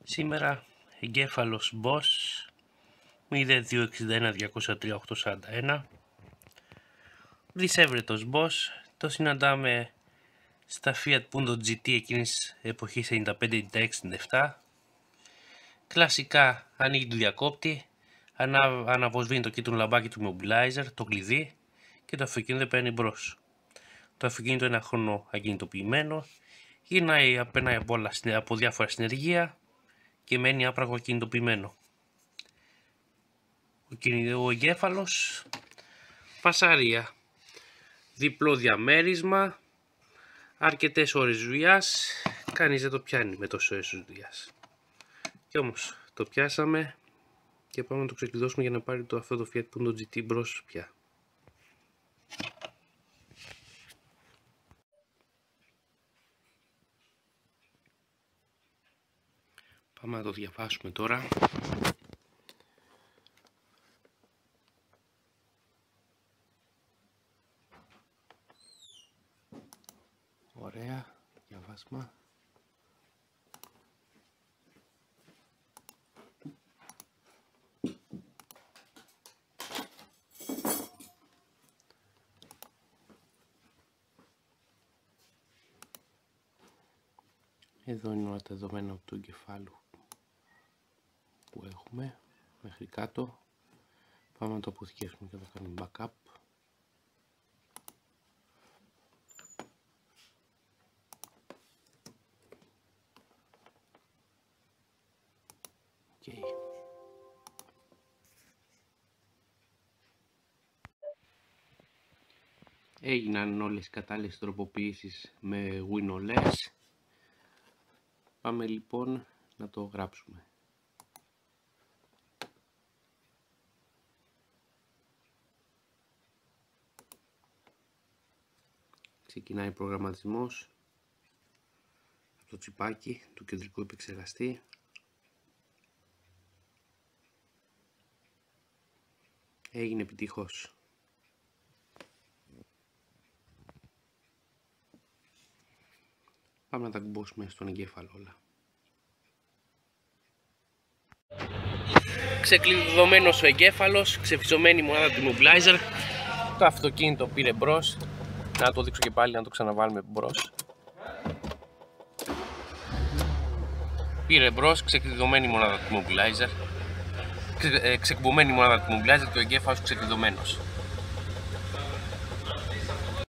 Σήμερα εγκέφαλος Bosch 0261-203-841. Δισεύρετος Bosch, το συναντάμε στα Fiat Punto GT εκείνης εποχής 95-96-97. Κλασικά ανοίγει το διακόπτη, αναβοσβήνει το κίτρινο λαμπάκι του immobilizer, το κλειδί, και το αυτοκίνητο παίρνει μπρος. Το αυτοκίνητο είναι χρόνο ακινητοποιημένο, περνάει από διάφορα συνεργεία και μένει άπραγο ακινητοποιημένο. Ο εγκέφαλος, φασαρία, διπλό διαμέρισμα, αρκετές ώρες δουλειάς, κανείς δεν το πιάνει με τόσες ώρες δουλειάς. Και όμως το πιάσαμε και πάμε να το ξεκλειδώσουμε για να πάρει αυτό το Fiat Punto GT μπρος πια. Πάμε να το διαβάσουμε τώρα. Ωραία, διαβάσμα. Εδώ είναι όλα τα δεδομένα από το εγκεφάλου που έχουμε μέχρι κάτω. Πάμε να το αποθηκεύσουμε και να κάνουμε backup. Okay. Έγιναν όλες οι κατάλληλες τροποποιήσεις με WinOS. Πάμε λοιπόν να το γράψουμε. Ξεκινάει ο προγραμματισμός από το τσιπάκι του κεντρικού επεξεργαστή. Έγινε επιτυχώς. Πάμε να τα κουμπώσουμε στον εγκέφαλο όλα. Ξεκλειδωμένος ο εγκέφαλος, ξεφυζωμένη μονάδα του immobilizer. Το αυτοκίνητο πήρε μπρος. Να το δείξω και πάλι, να το ξαναβάλουμε μπρος. Πήρε μπρος, ξεκλειδωμένη μονάδα του immobilizer. Ξεκουμπωμένη μονάδα του immobilizer και ο εγκέφαλος ξεκλειδωμένος.